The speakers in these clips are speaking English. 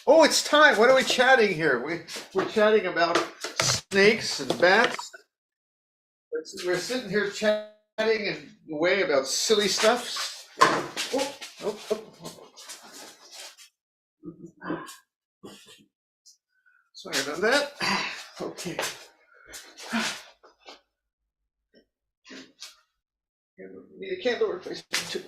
Oh, it's time. What are we chatting here? We're chatting about snakes and bats. We're sitting here chatting away about silly stuff. Oh, oh, oh. Sorry about that. Okay. Need a candle replacement too.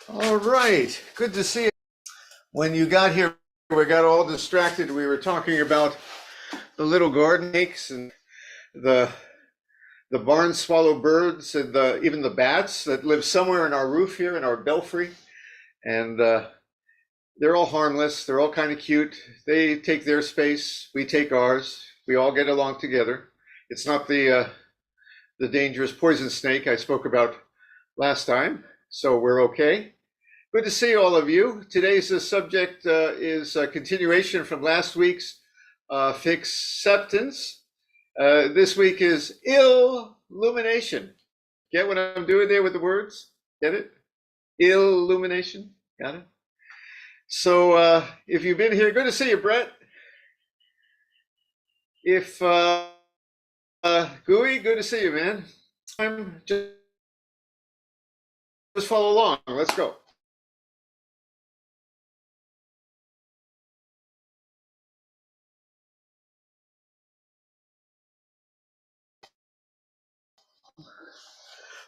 All right. Good to see you. When you got here, we got all distracted. We were talking about the little garden snakes and the barn swallow birds and even the bats that live somewhere in our roof here in our belfry. And they're all harmless. They're all kind of cute. They take their space. We take ours. We all get along together. It's not the dangerous poison snake I spoke about last time. So we're okay. Good to see all of you. Today's subject is a continuation from last week's acceptance. This week is Ill-lumination. Get what I'm doing there with the words? Get it? Ill-lumination. Got it? So if you've been here, good to see you, Brett. If Gooey, good to see you, man. Just follow along. Let's go.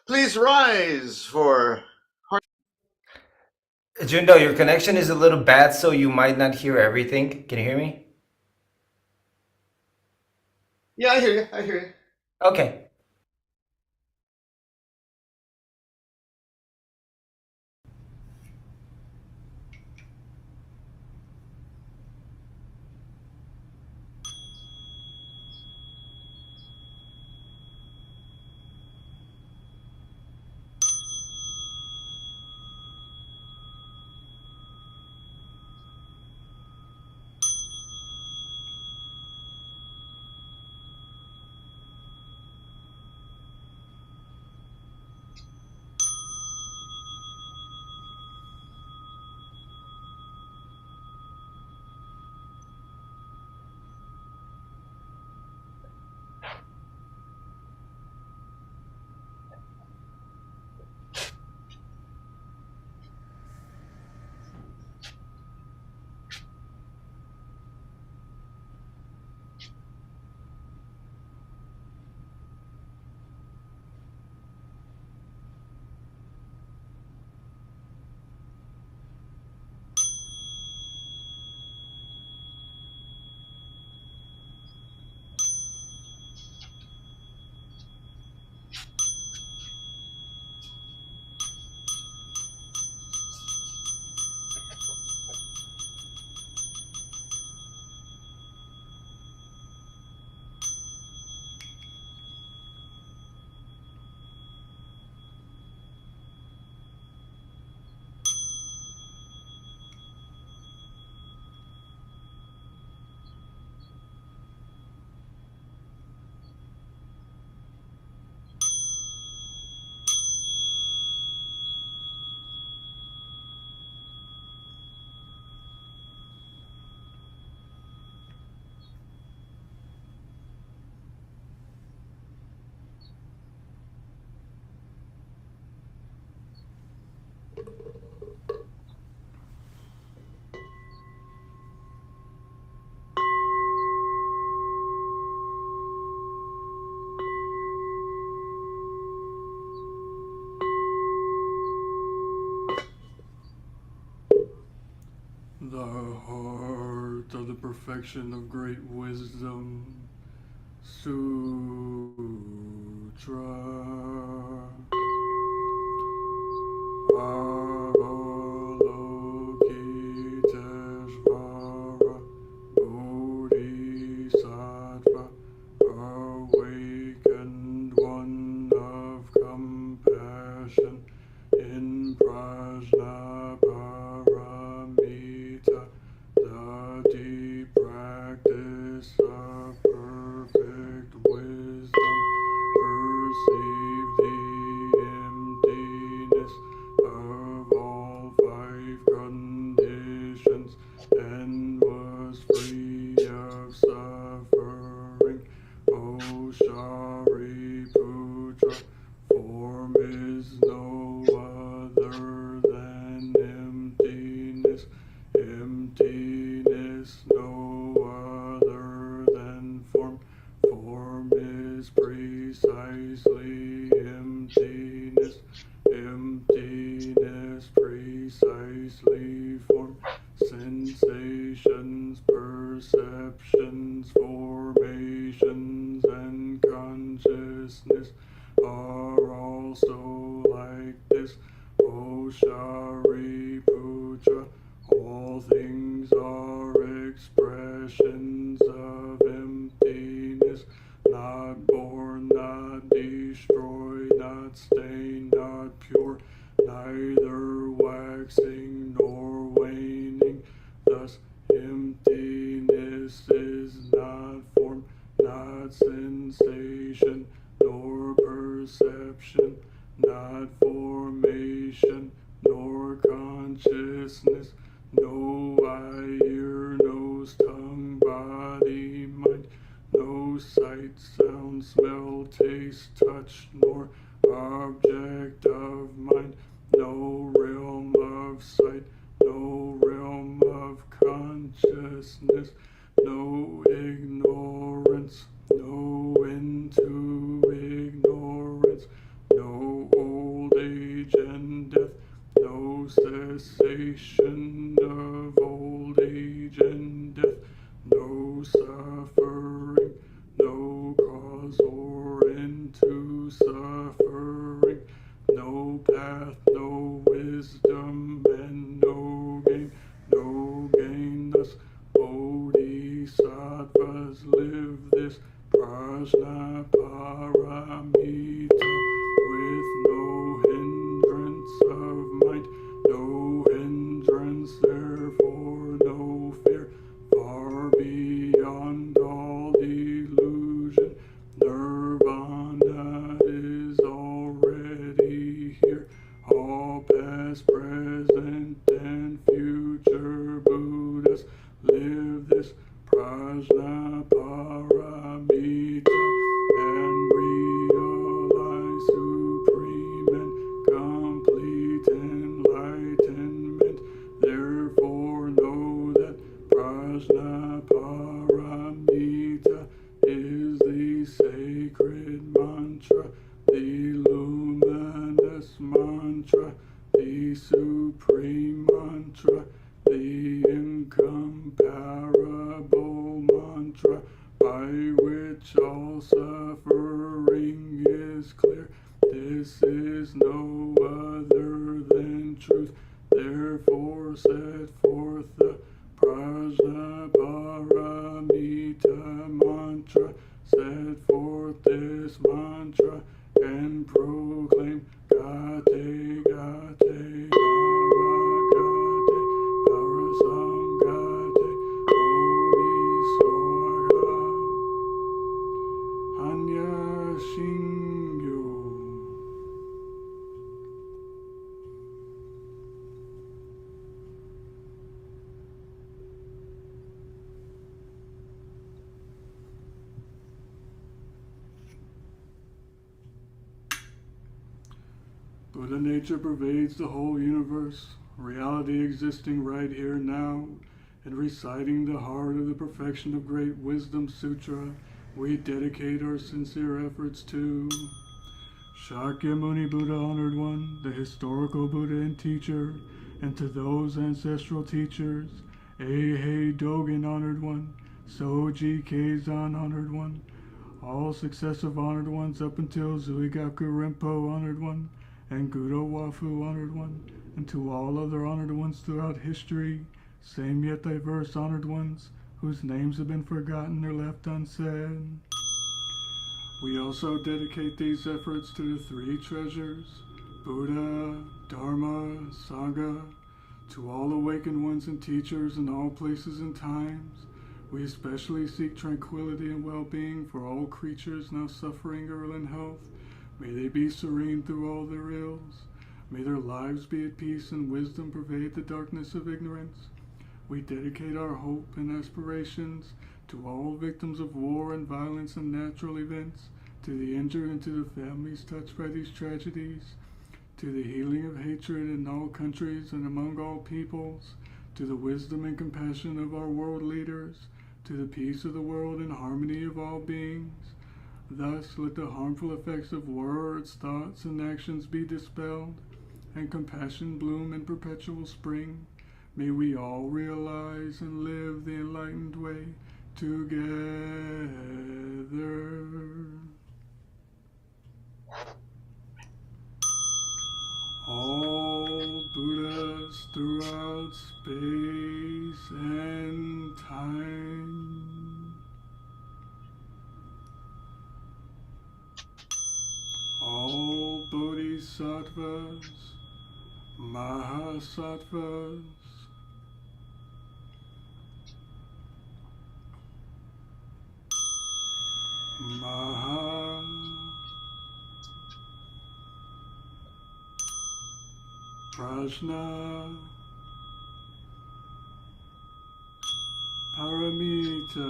Please rise for. Jundo, your connection is a little bad, so you might not hear everything. Can you hear me? Yeah, I hear you. I hear you. Okay. heart of the perfection of great wisdom. Sutra. Avalokiteshvara Bodhisattva, awakened one of compassion in Prajnaparamita, the deep practice of perfect wisdom, perceive the emptiness of all five conditions and was free of suffering. O Shariputra, form is no other than emptiness, emptiness no other than form, form is precisely emptiness, emptiness precisely form, sensations, perceptions, formations, and consciousness are also like this. O Shariputra, all things are expressions of emptiness, not born, not destroyed, not stained, not pure, neither waxing nor waning. Thus emptiness is not form, not sensation, nor perception, not formation, nor consciousness, no eye, ear, nose, tongue, body, mind, no sight, sound, smell, taste, touch, nor object of mind, no realm of sight, no realm of consciousness, no ignorance, no into ignorance, no old age and death, no cessation of old age and death, no suffering, no cause or end to suffering, no path, no wisdom, and no gain, no gain. Thus Bodhisattvas live this Prajnaparamita with no hindrance of mind, no hindrance, therefore no fear, far beyond all delusion. Nirvana is already here. All past, present, and future Buddhas live this Prajnaparamita and realize supreme and complete enlightenment. Therefore know that Prajnaparamita is the sacred mantra, the luminous mantra, the supreme mantra, the incomparable mantra, by which all suffering is clear. This is no other than truth. Therefore set forth the Prajnaparamita mantra, set forth this mantra, and proclaim Gate, Gate, Paragate, Parasangate, Bodhisattva, Hanya Shingyo. Buddha nature pervades the whole universe, reality existing right here now, and reciting the heart of the perfection of great wisdom sutra, we dedicate our sincere efforts to Shakyamuni Buddha, Honored One, the historical Buddha and teacher, and to those ancestral teachers, Eihei Dogen, Honored One. Soji Keizan, Honored One. All successive Honored Ones up until Zuigaku Rinpo, Honored One, and Gudo Wafu, Honored One, and to all other Honored Ones throughout history, same yet diverse Honored Ones, whose names have been forgotten or left unsaid. We also dedicate these efforts to the three treasures, Buddha, Dharma, Sangha, to all awakened ones and teachers in all places and times. We especially seek tranquility and well-being for all creatures now suffering or in health. May they be serene through all their ills. May their lives be at peace and wisdom pervade the darkness of ignorance. We dedicate our hope and aspirations to all victims of war and violence and natural events, to the injured and to the families touched by these tragedies, to the healing of hatred in all countries and among all peoples, to the wisdom and compassion of our world leaders, to the peace of the world and harmony of all beings. Thus let the harmful effects of words, thoughts, and actions be dispelled, and compassion bloom in perpetual spring. May we all realize and live the enlightened way together. All Buddhas throughout space and time. All Bodhisattvas, Mahasattvas, Prajna, Paramita,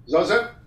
Zazen?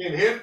KINHIN.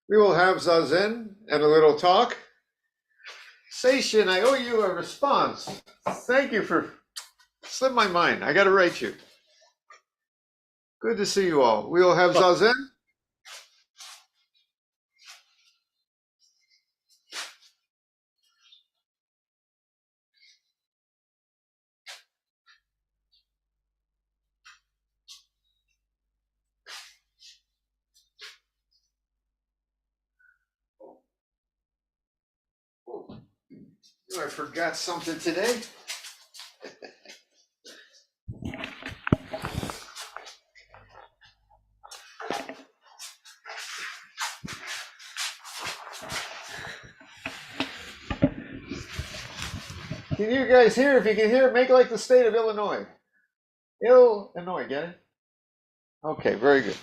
We will have Zazen and a little talk. Seishin, I owe you a response. Thank you for slipped my mind. I got to write you. Good to see you all. We will have Zazen. I forgot something today. Can you guys hear? If you can hear, make like the state of Illinois. Illinois, get it? Okay, very good.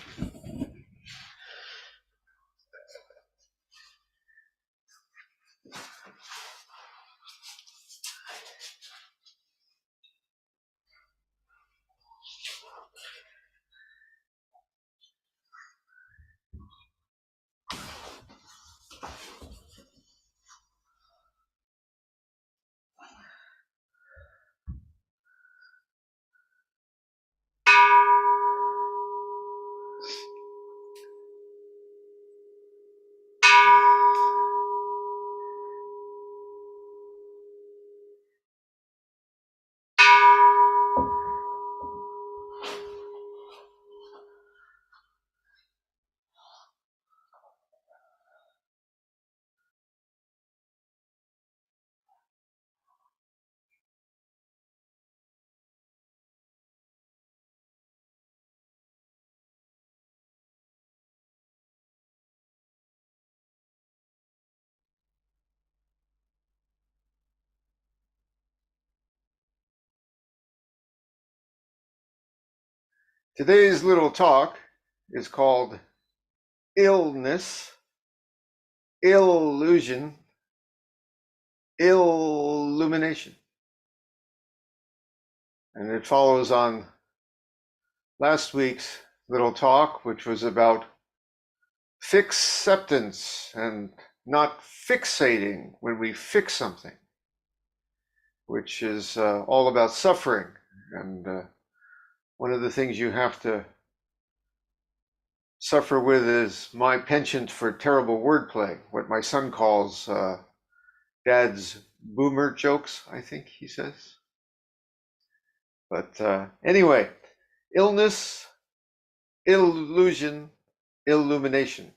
Today's little talk is called Illness, Ill-lusion, Ill-lumination. And it follows on last week's little talk, which was about fixceptance and not fixating when we fix something, which is all about suffering. And one of the things you have to suffer with is my penchant for terrible wordplay, what my son calls dad's boomer jokes, I think he says. But anyway, illness, illusion, illumination.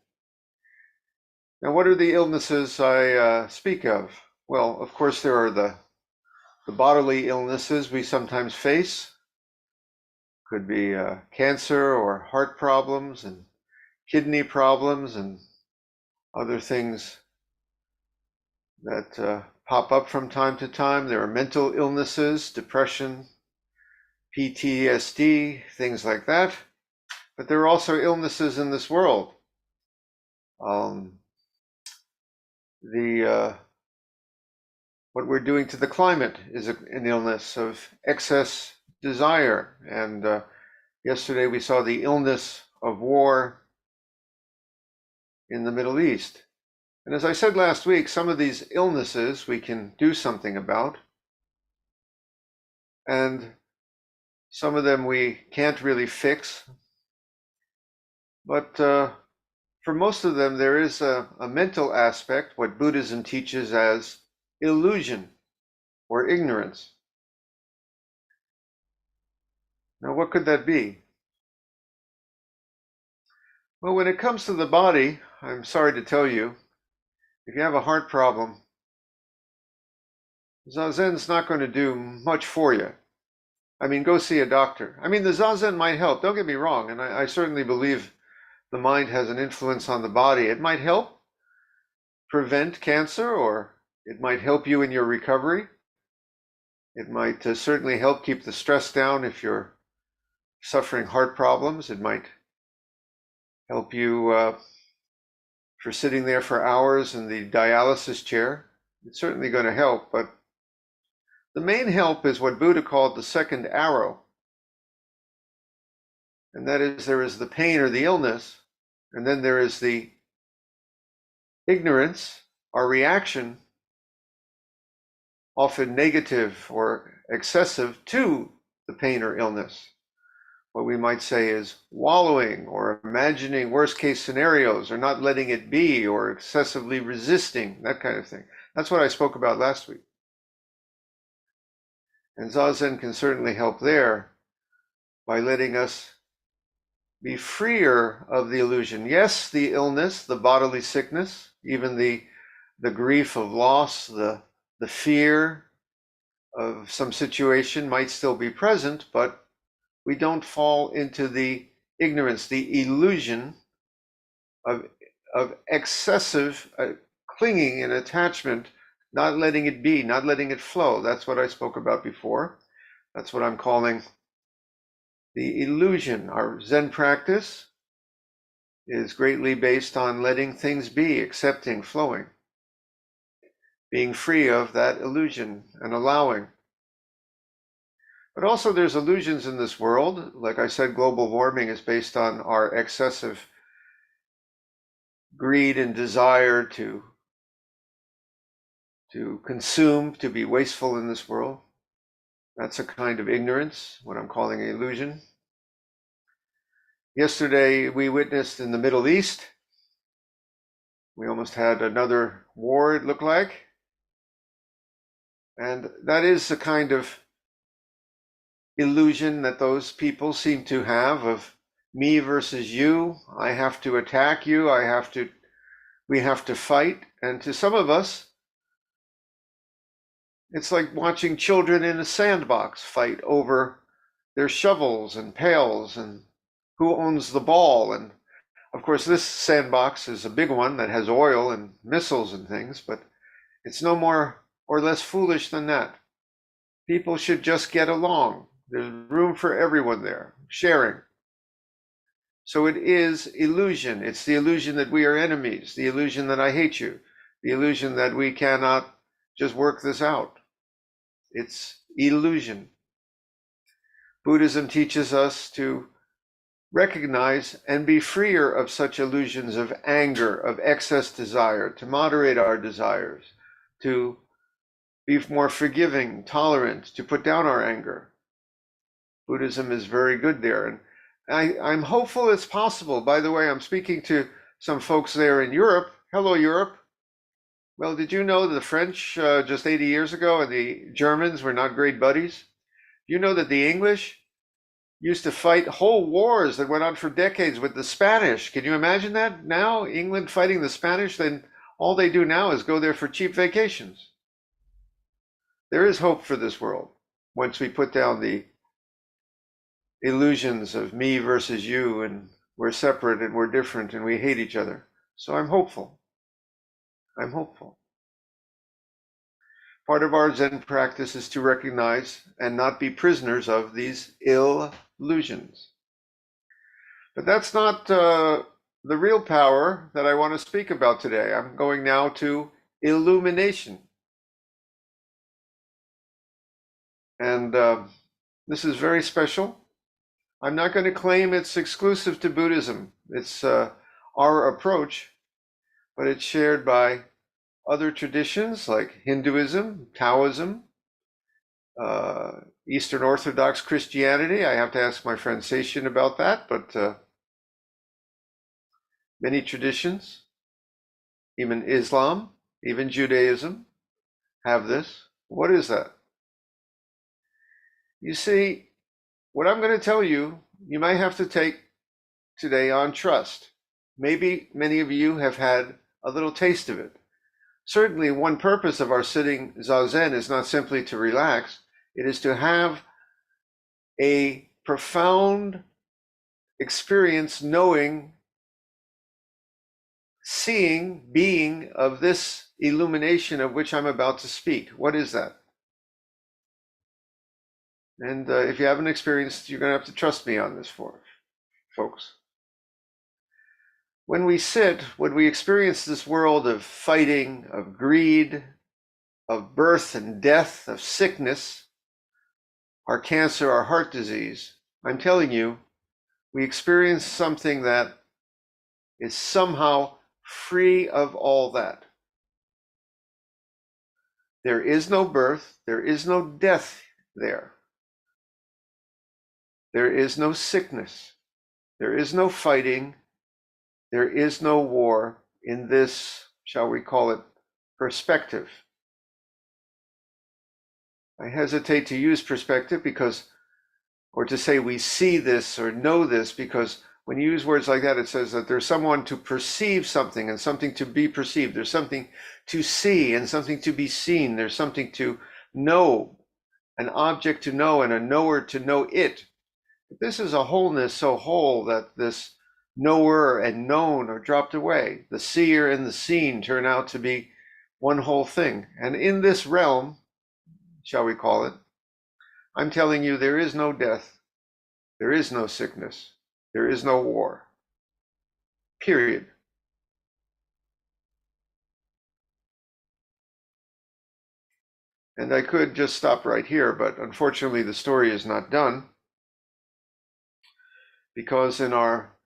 Now, what are the illnesses I speak of? Well, of course, there are the bodily illnesses we sometimes face. Could be cancer or heart problems and kidney problems and other things that pop up from time to time. There are mental illnesses, depression, PTSD, things like that. But there are also illnesses in this world. What we're doing to the climate is an illness of excess desire. And yesterday we saw the illness of war in the Middle East. And as I said last week, some of these illnesses we can do something about. and some of them we can't really fix. But for most of them, there is a mental aspect, what Buddhism teaches as illusion or ignorance. Now, what could that be? Well, when it comes to the body, I'm sorry to tell you, if you have a heart problem, Zazen's not going to do much for you. I mean, go see a doctor. I mean, the Zazen might help, don't get me wrong, and I certainly believe the mind has an influence on the body. It might help prevent cancer, or it might help you in your recovery. It might certainly help keep the stress down if you're suffering heart problems. It might help you for sitting there for hours in the dialysis chair. It's certainly going to help, but the main help is what Buddha called the second arrow. And that is, there is the pain or the illness, and then there is the ignorance, our reaction, often negative or excessive to the pain or illness. What we might say is wallowing or imagining worst case scenarios or not letting it be or excessively resisting, that kind of thing. That's what I spoke about last week. And Zazen can certainly help there by letting us be freer of the illusion. Yes, the illness, the bodily sickness, even the grief of loss, the fear of some situation might still be present, but we don't fall into the ignorance, the illusion of excessive clinging and attachment, not letting it be, not letting it flow. That's what I spoke about before. That's what I'm calling the illusion. Our Zen practice is greatly based on letting things be, accepting, flowing, being free of that illusion and allowing. But also there's illusions in this world. Like I said, global warming is based on our excessive greed and desire to consume, to be wasteful in this world. That's a kind of ignorance, what I'm calling illusion. Yesterday, we witnessed in the Middle East, we almost had another war, it looked like. And that is a kind of illusion that those people seem to have of me versus you. I have to attack you. We have to fight. And to some of us, it's like watching children in a sandbox fight over their shovels and pails and who owns the ball. And of course, this sandbox is a big one that has oil and missiles and things, but it's no more or less foolish than that. People should just get along. There's room for everyone there, sharing. So it is illusion. It's the illusion that we are enemies, the illusion that I hate you, the illusion that we cannot just work this out. It's illusion. Buddhism teaches us to recognize and be freer of such illusions of anger, of excess desire, to moderate our desires, to be more forgiving, tolerant, to put down our anger. Buddhism is very good there. And I'm hopeful it's possible. By the way, I'm speaking to some folks there in Europe. Hello, Europe. Well, did you know the French just 80 years ago and the Germans were not great buddies? You know that the English used to fight whole wars that went on for decades with the Spanish. Can you imagine that? Now, England fighting the Spanish, then all they do now is go there for cheap vacations. There is hope for this world once we put down the illusions of me versus you, and we're separate and we're different and we hate each other. So I'm hopeful. I'm hopeful. Part of our Zen practice is to recognize and not be prisoners of these illusions. But that's not the real power that I want to speak about today. I'm going now to illumination. And this is very special. I'm not going to claim it's exclusive to Buddhism. It's our approach, but it's shared by other traditions like Hinduism, Taoism, Eastern Orthodox Christianity. I have to ask my friend Sation about that, but many traditions, even Islam, even Judaism, have this. What is that? You see, what I'm going to tell you, you might have to take today on trust. Maybe many of you have had a little taste of it. Certainly, one purpose of our sitting Zazen is not simply to relax, it is to have a profound experience, knowing, seeing, being of this illumination of which I'm about to speak. What is that? And if you haven't experienced, you're going to have to trust me on this, folks. When we sit, when we experience this world of fighting, of greed, of birth and death, of sickness, our cancer, our heart disease, I'm telling you, we experience something that is somehow free of all that. There is no birth, there is no death there. There is no sickness, there is no fighting, there is no war in this, shall we call it, perspective. I hesitate to use perspective because, or to say we see this or know this, because when you use words like that, it says that there's someone to perceive something and something to be perceived. There's something to see and something to be seen. There's something to know, an object to know and a knower to know it. But this is a wholeness so whole that this knower and known are dropped away. The seer and the seen turn out to be one whole thing. And in this realm, shall we call it, I'm telling you, there is no death, there is no sickness, there is no war. Period. And I could just stop right here, but unfortunately the story is not done, because in our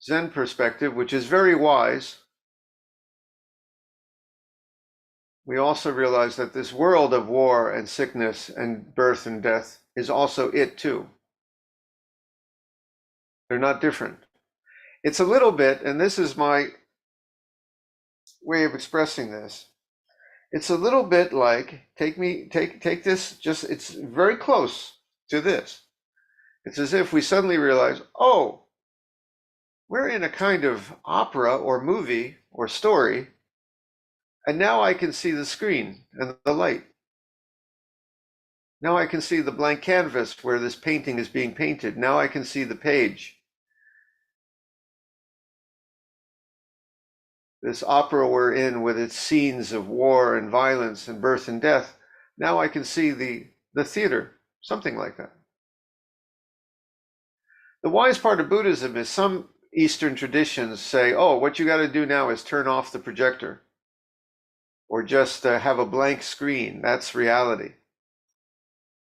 Zen perspective, which is very wise, we also realize that this world of war and sickness and birth and death is also it too. They're not different. It's a little bit, and this is my way of expressing this. It's a little bit like, take this, just, it's very close to this. It's as if we suddenly realize, oh, we're in a kind of opera or movie or story, and now I can see the screen and the light. Now I can see the blank canvas where this painting is being painted. Now I can see the page. This opera we're in with its scenes of war and violence and birth and death. Now I can see the theater, something like that. The wise part of Buddhism is some Eastern traditions say, oh, what you got to do now is turn off the projector or just have a blank screen. That's reality.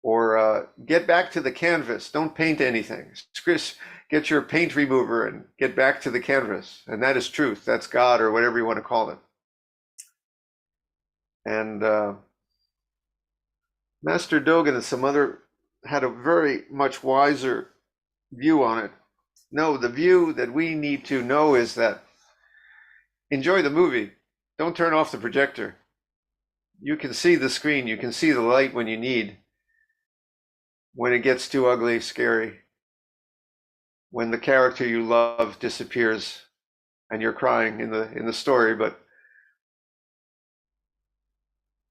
Or get back to the canvas. Don't paint anything. Chris, get your paint remover and get back to the canvas. And that is truth. That's God, or whatever you want to call it. And Master Dogen and some other had a very much wiser view on it. No, the view that we need to know is that enjoy the movie. Don't turn off the projector. You can see the screen. You can see the light when you need. When it gets too ugly, scary. When the character you love disappears and you're crying in the story. But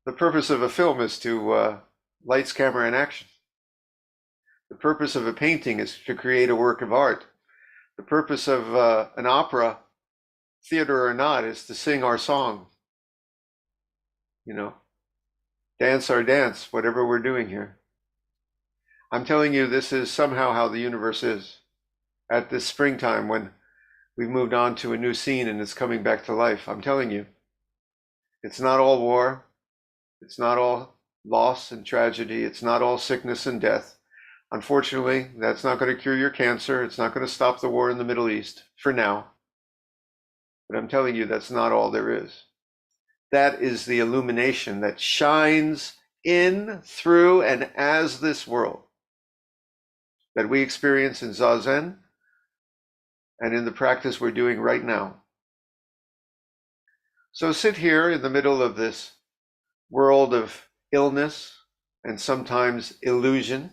the purpose of a film is to lights, camera, and action. The purpose of a painting is to create a work of art. The purpose of an opera, theater or not, is to sing our song. You know, dance our dance, whatever we're doing here. I'm telling you, this is somehow how the universe is. At this springtime, when we've moved on to a new scene and it's coming back to life, I'm telling you, it's not all war. It's not all loss and tragedy. It's not all sickness and death. Unfortunately, that's not going to cure your cancer. It's not going to stop the war in the Middle East for now. But I'm telling you, that's not all there is. That is the illumination that shines in, through, and as this world that we experience in Zazen and in the practice we're doing right now. So sit here in the middle of this world of illness and sometimes illusion.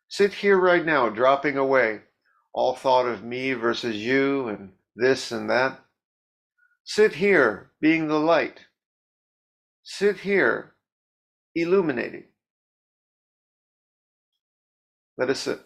Sit here right now, dropping away all thought of me versus you and this and that. Sit here, being the light. Sit here, illuminating. Let us sit.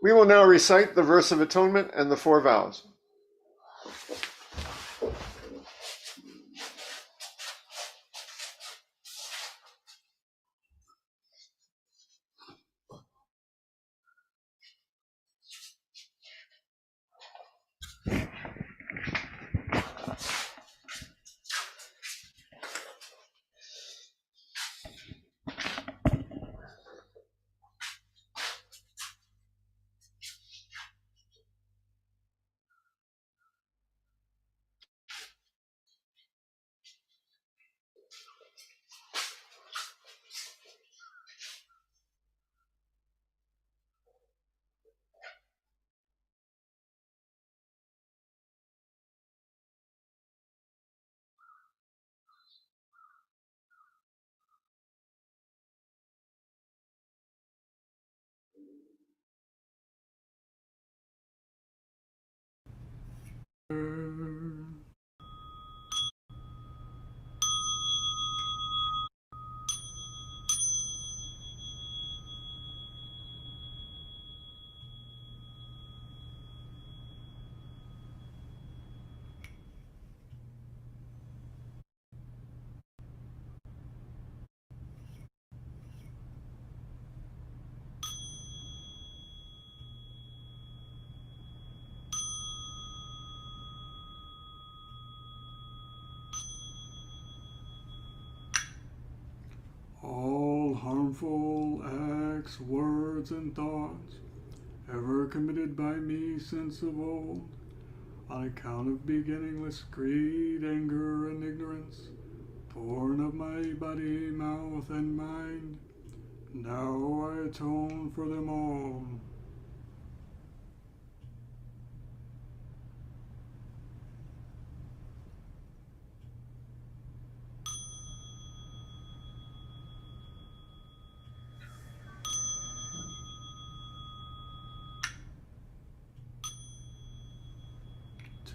We will now recite the verse of atonement and the 4 vows. All harmful acts, words, and thoughts ever committed by me since of old, on account of beginningless greed, anger, and ignorance, born of my body, mouth, and mind, now I atone for them all.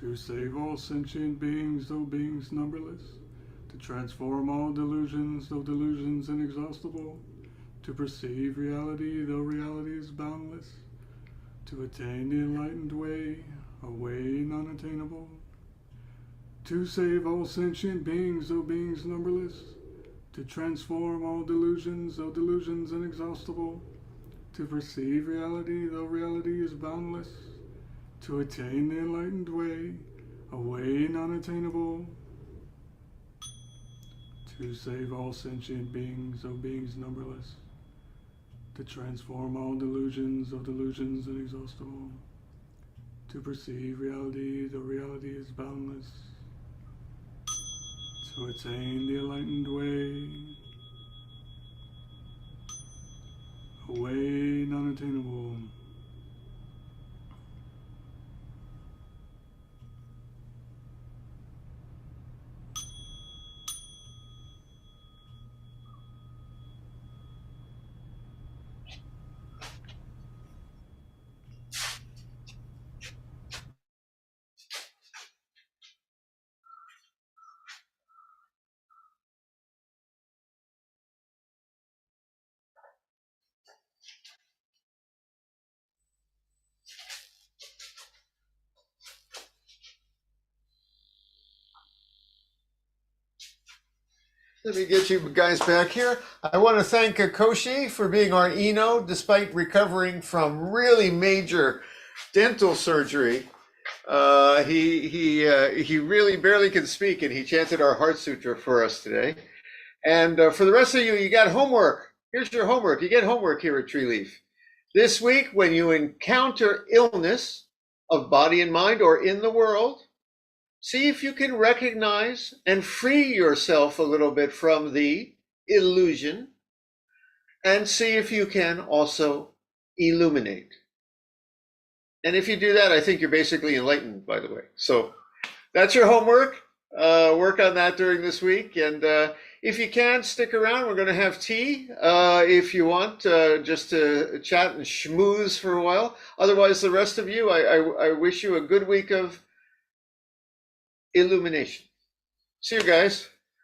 To save all sentient beings, though beings numberless, to transform all delusions, though delusions inexhaustible, to perceive reality, though reality is boundless, to attain the enlightened way, a way non-attainable, to save all sentient beings, though beings numberless, to transform all delusions, though delusions inexhaustible, to perceive reality, though reality is boundless, to attain the enlightened way, a way non-attainable, to save all sentient beings, though beings numberless, to transform all delusions, though delusions inexhaustible, to perceive reality, though reality is boundless, to attain the enlightened way, a way non-attainable. Let me get you guys back here. I want to thank Koshi for being our Eno, despite recovering from really major dental surgery. He really barely can speak, and he chanted our Heart Sutra for us today. And for the rest of you, you got homework. Here's your homework. You get homework here at Treeleaf. This week, when you encounter illness of body and mind or in the world, see if you can recognize and free yourself a little bit from the illusion, and see if you can also illuminate. And if you do that, I think you're basically enlightened, by the way. So that's your homework. Work on that during this week. And if you can, stick around. We're going to have tea if you want, just to chat and schmooze for a while. Otherwise, the rest of you, I wish you a good week of illumination. See you guys.